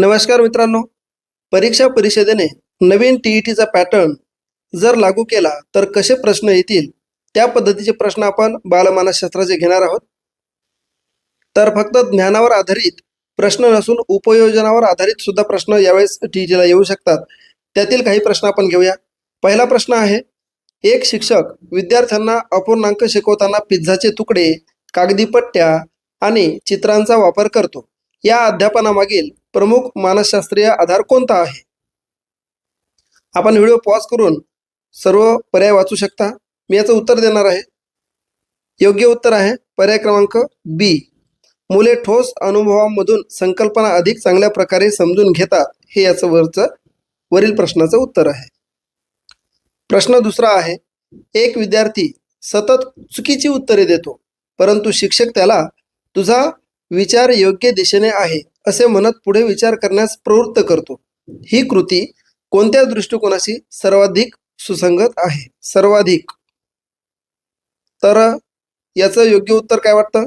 नमस्कार मित्रांनो, परीक्षा परिषदेने नवीन टीईटीचा पॅटर्न जर लागू केला तर कसे प्रश्न येतील त्या पद्धतीचे प्रश्न आपण बालमानसशास्त्राचे घेणार आहोत. तर फक्त ज्ञानावर आधारित प्रश्न नसून उपयोजनावर आधारित सुद्धा प्रश्न यावेळेस टीईटीला येऊ शकतात. त्यातील काही प्रश्न आपण घेऊया. पहिला प्रश्न आहे, एक शिक्षक विद्यार्थ्यांना अपूर्णांक शिकवताना पिझ्झाचे तुकडे, कागदी पट्ट्या आणि चित्रांचा वापर करतो. या अध्यापनामागील प्रमुख मानसशास्त्रीय आधार कोणता आहे? आपण व्हिडिओ पॉज करून सर्व पर्याय वाचू शकता. मी याचं उत्तर देणार आहे. योग्य उत्तर आहे पर्याय क्रमांक बी. मुले ठोस अनुभवांमधून संकल्पना अधिक चांगल्या प्रकारे समजून घेतात, हे याचं वरील प्रश्नाचं उत्तर आहे. प्रश्न दुसरा आहे, एक विद्यार्थी सतत चुकीची उत्तरे देतो, परंतु शिक्षक त्याला तुझा विचार योग्य दिशेने आहे असे म्हणत पुढे विचार करण्यास प्रवृत्त करतो. ही कृती कोणत्या दृष्टिकोनाशी सर्वाधिक सुसंगत आहे? सर्वाधिक. तर याचं योग्य उत्तर काय वाटतं?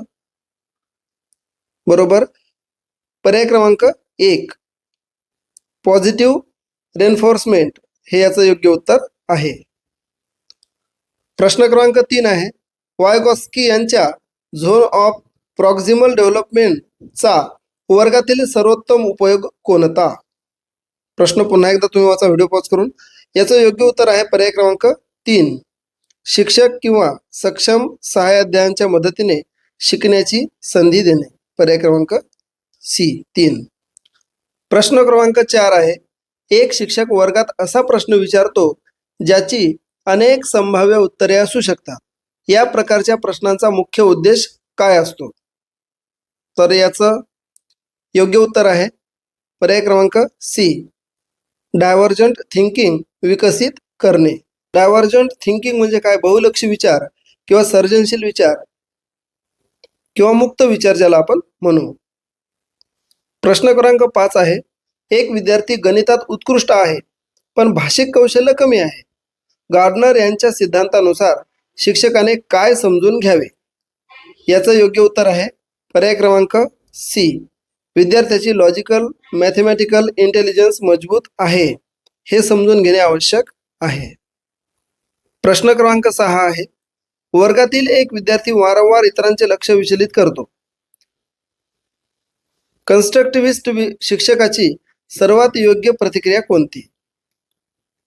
बरोबर, पर्याय क्रमांक 1 पॉझिटिव्ह रेन्फोर्समेंट हे याचं योग्य उत्तर आहे. प्रश्न क्रमांक 3 आहे, वायगॉस्की यांच्या झोन ऑफ प्रॉक्झिमल डेव्हलपमेंटचा वर्गातील सर्वोत्तम उपयोग कोणता? प्रश्न पुन्हा एकदा तुम्ही वाचा व्हिडिओ पॉज करून. याचं योग्य उत्तर आहे पर्याय क्रमांक 3 शिक्षक किंवा सक्षम सहाय्याध्यायांच्या मदतीने शिकण्याची संधी देणे. पर्याय क्रमांक सी 3. प्रश्न क्रमांक 4 आहे, एक शिक्षक वर्गात असा प्रश्न विचारतो ज्याची अनेक संभाव्य उत्तरे असू शकतात. या प्रकारच्या प्रश्नांचा मुख्य उद्देश काय असतो? तर याचं योग्य उत्तर आहे पर्याय क्रमांक सी डायव्हर्जंट थिंकिंग विकसित करणे. डायव्हर्जंट थिंकिंग म्हणजे काय? बहुलक्षी विचार किंवा सर्जनशील विचार किंवा मुक्त विचार ज्याला आपण म्हणू. प्रश्न क्रमांक 5 आहे, एक विद्यार्थी गणितात उत्कृष्ट आहे पण भाषिक कौशल्य कमी आहे. गार्डनर यांच्या सिद्धांतानुसार शिक्षकाने काय समजून घ्यावे? याचं योग्य उत्तर आहे पर्याय क्रमांक सी विद्यार्थ्याची लॉजिकल मॅथमॅटिकल इंटेलिजन्स मजबूत आहे हे समजून घेणे आवश्यक आहे. प्रश्न क्रमांक 6 आहे, वर्गातील एक विद्यार्थी वारंवार इतरांचे लक्ष विचलित करतो. कन्स्ट्रक्टिव्हिस्ट शिक्षकाची सर्वात योग्य प्रतिक्रिया कोणती?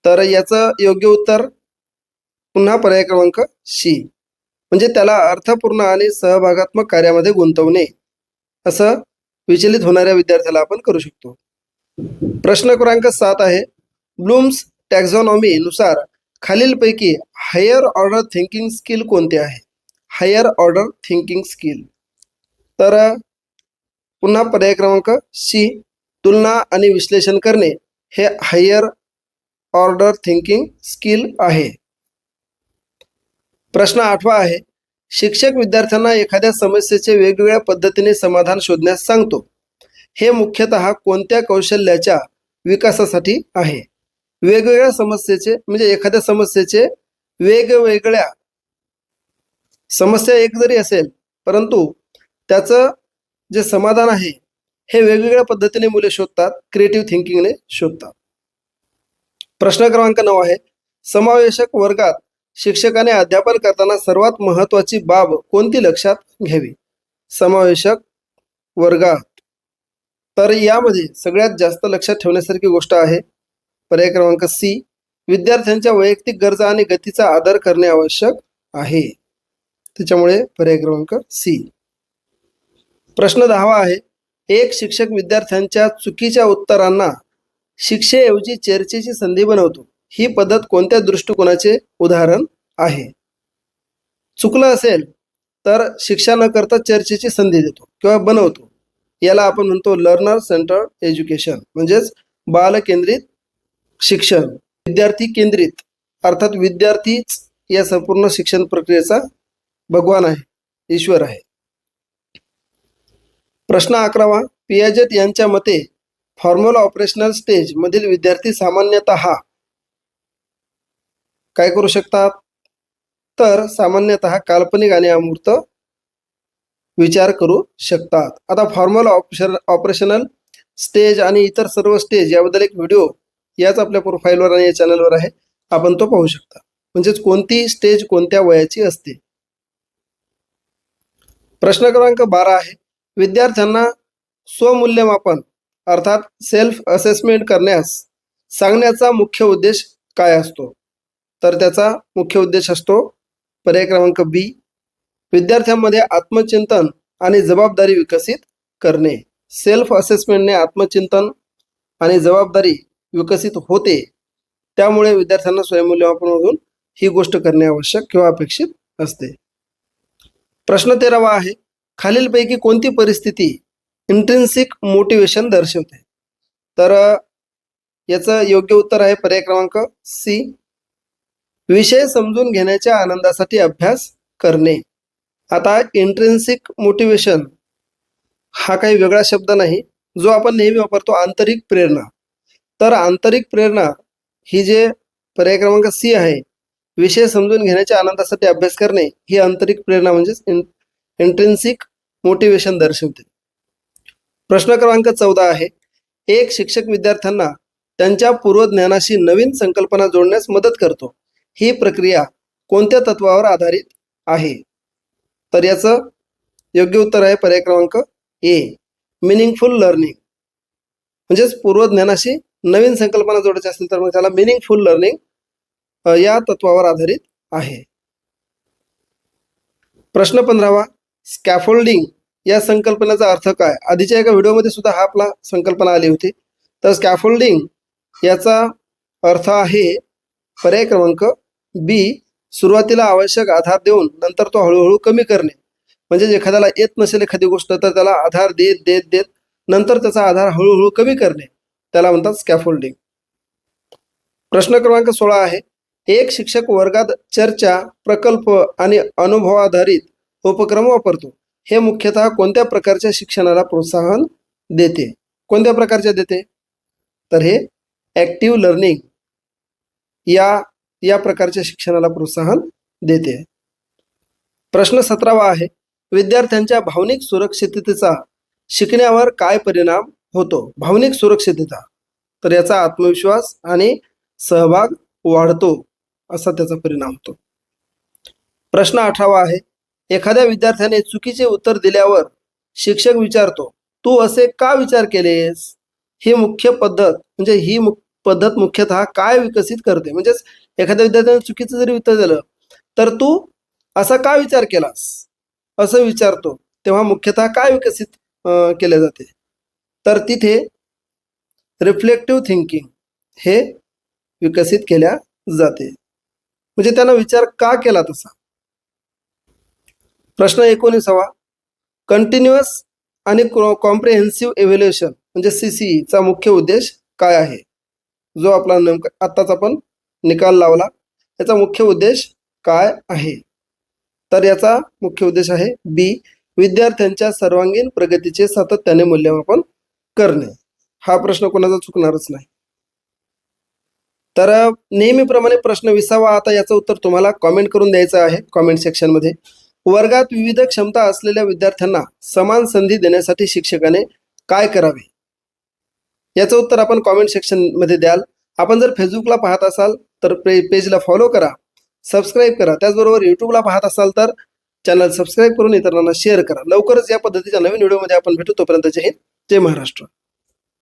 तर याचं योग्य उत्तर पुन्हा पर्याय क्रमांक सी म्हणजे त्याला अर्थपूर्ण आणि सहभागात्मक कार्यामध्ये गुंतवणे, असं विचलित होणाऱ्या विद्यार्थ्याला आपण करू शकतो. प्रश्न क्रमांक 7 आहे, ब्लूम्स टॅक्झॉनॉमी नुसार खालीलपैकी हायर ऑर्डर थिंकिंग स्किल कोणते आहे? Higher order thinking skill. तर पुन्हा पर्याय क्रमांक सी तुलना आणि विश्लेषण करणे हे हायर ऑर्डर थिंकिंग स्किल आहे. प्रश्न 8 आहे, शिक्षक विद्यार्थ्यांना एखाद्या समस्येचे वेगवेगळ्या पद्धतीने समाधान शोधण्यास सांगतो. हे मुख्यतः कोणत्या कौशल्याच्या विकासासाठी आहे? वेगवेगळ्या समस्येचे म्हणजे एखाद्या समस्येचे वेगवेगळ्या समस्या एक जरी असेल परंतु त्याचं जे समाधान आहे हे वेगवेगळ्या पद्धतीने मुले शोधतात, क्रिएटिव्ह थिंकिंगने शोधतात. प्रश्न क्रमांक 9 आहे, समावेशक वर्गात शिक्षकाने अध्यापन करताना सर्वात महत्त्वाची बाब कोणती लक्षात घ्यावी? समावेशक वर्गात. तर यामध्ये सगळ्यात जास्त लक्षात ठेवण्यासारखी गोष्ट आहे पर्याय क्रमांक सी विद्यार्थ्यांच्या वैयक्तिक गरजा आणि गतीचा आदर करणे आवश्यक आहे. त्याच्यामुळे पर्याय क्रमांक सी. प्रश्न 10 आहे, एक शिक्षक विद्यार्थ्यांच्या चुकीच्या उत्तरांना शिक्षेऐवजी चर्चेची संधी बनवतो. ही पद्धत कोणत्या दृष्टिकोनाचे उदाहरण आहे? चुकलं असेल तर शिक्षा न करता चर्चेची संधी देतो किंवा बनवतो. याला आपण म्हणतो लर्नर सेंटर्ड एज्युकेशन म्हणजेच बालकेंद्रित शिक्षण. विद्यार्थी केंद्रित अर्थात विद्यार्थीच या संपूर्ण शिक्षण प्रक्रियेचा भगवान आहे, ईश्वर आहे. प्रश्न 11 पियाजेट यांच्या मते फॉर्म्युला ऑपरेशनल स्टेज मधील विद्यार्थी सामान्यतः काय करू शकतात? तर सामान्यतः काल्पनिक आणि अमूर्त विचार करू शकतात. आता फॉर्म्युला ऑपरेशनल स्टेज आणि इतर सर्व स्टेज याबद्दल एक व्हिडिओ याच आपल्या प्रोफाईलवर आणि या चॅनलवर आहे, आपण तो पाहू शकता. म्हणजेच कोणती स्टेज कोणत्या वयाची असते. प्रश्न क्रमांक 12 आहे, विद्यार्थ्यांना स्वमूल्यमापन अर्थात सेल्फ असेसमेंट करण्यास सांगण्याचा मुख्य उद्देश काय असतो. तर त्याचा मुख्य उद्देश असतो पर्याय क्रमांक बी, विद्यार्थ्यांमध्ये आत्मचिंतन आणि जबाबदारी विकसित करणे. सेल्फ असेसमेंटने आत्मचिंतन आणि जबाबदारी विकसित होते, त्यामुळे विद्यार्थ्यांना स्वयंमूल्यमापनामधून ही गोष्ट करणे आवश्यक किंवा अपेक्षित असते. प्रश्न 13 आहे, खालीलपैकी कोणती परिस्थिती इंट्रिन्सिक मोटिवेशन दर्शवते. तर याचं योग्य उत्तर आहे पर्याय क्रमांक सी, विषय समजून घेण्याच्या आनंदासाठी अभ्यास करणे. आता इंट्रिन्सिक मोटिवेशन हा काही वेगळा शब्द नाही, जो आपण नेहमी वापरतो आंतरिक प्रेरणा. तर आंतरिक प्रेरणा ही जे पर्याय क्रमांक सी आहे, विषय समजून घेण्याच्या आनंदासाठी अभ्यास करणे, ही आंतरिक प्रेरणा म्हणजेच इंट्रिन्सिक मोटिवेशन दर्शवते. प्रश्न क्रमांक 14 आहे, एक शिक्षक विद्यार्थ्यांना त्यांच्या पूर्वज्ञानाशी नवीन संकल्पना जोडण्यास मदत करतो. ही प्रक्रिया कोणत्या तत्वावर आधारित आहे. तर याचं योग्य उत्तर आहे पर्याय क्रमांक ए, मिनिंगफुल लर्निंग. म्हणजेच पूर्वज्ञानाशी नवीन संकल्पना जोडायची असेल तर मग त्याला मिनिंगफुल लर्निंग या तत्वावर आधारित आहे. प्रश्न 15, स्कॅफोल्डिंग या संकल्पनेचा अर्थ काय. आधीच्या एका व्हिडिओमध्ये सुद्धा हा आपला संकल्पना आली होती. तर स्कॅफोल्डिंग याचा अर्थ आहे पर्याय क्रमांक बी, सुरुवातीला आवश्यक आधार देऊन नंतर तो हळूहळू कमी करणे. म्हणजे एखाद्याला येत नसेल एखादी गोष्ट तर त्याला आधार देत देत देत नंतर त्याचा आधार हळूहळू कमी करणे, त्याला म्हणतात स्कॅफोल्डिंग. प्रश्न क्रमांक 16 आहे, एक शिक्षक वर्गात चर्चा, प्रकल्प आणि अनुभवाधारित उपक्रम वापरतो. हे मुख्यतः कोणत्या प्रकारच्या शिक्षणाला प्रोत्साहन देते. कोणत्या प्रकारच्या देते. तर हे ॲक्टिव्ह लर्निंग या प्रकारच्या शिक्षणाला प्रोत्साहन देते. प्रश्न 17 आहे, विद्यार्थ्यांच्या भावनिक सुरक्षिततेचा शिकण्यावर काय परिणाम होतो. भावनिक सुरक्षितता, तर याचा आत्मविश्वास आणि सहभाग वाढतो असा त्याचा परिणाम होतो. प्रश्न 18 आहे, एखाद्या विद्यार्थ्याने चुकीचे उत्तर दिल्यावर शिक्षक विचारतो, तू असे का विचार केलेस. ही मुख्य पद्धत म्हणजे ही पद्धत मुख्यतः काय विकसित करते. म्हणजेच एखाद्या विद्यार्थ्याने चुकीचं जरी उत्तर दिलं तर तू असा का विचार केलास असं विचारतो, तेव्हा मुख्यतः काय विकसित केले जाते. तर तिथे रिफ्लेक्टिव्ह थिंकिंग हे विकसित केल्या जाते. म्हणजे त्यानं विचार का केला तसा. प्रश्न 19, कंटिन्युअस आणि कॉम्प्रिहेन्सिव्ह इव्हॅल्युएशन म्हणजे CCE चा मुख्य उद्देश काय आहे. जो आपला नेमका आत्ताच आपण निकाल लावला, याचा मुख्य उद्देश काय आहे. तर याचा मुख्य उद्देश आहे बी, विद्यार्थ्यांच्या सर्वांगीण प्रगतीचे सातत्याने मूल्यमापन करणे. हा प्रश्न कोणाचा चुकणारच नाही. तर नेहमीप्रमाणे प्रश्न 20 आता याचं उत्तर तुम्हाला कॉमेंट करून द्यायचं आहे कॉमेंट सेक्शनमध्ये. वर्गात विविध क्षमता असलेल्या विद्यार्थ्यांना समान संधी देण्यासाठी शिक्षकाने काय करावे. याचं उत्तर आपण कॉमेंट सेक्शनमध्ये द्याल. आपण जर फेसबुकला पाहत असाल तर पेजला फॉलो करा, सबस्क्राईब करा. त्याचबरोबर यूट्यूबला पाहत असाल तर चॅनल सबस्क्राईब करून इतरांना शेअर करा. लवकरच या पद्धतीच्या नवीन व्हिडिओमध्ये आपण भेटू. तोपर्यंत जय हिंद, जय महाराष्ट्र.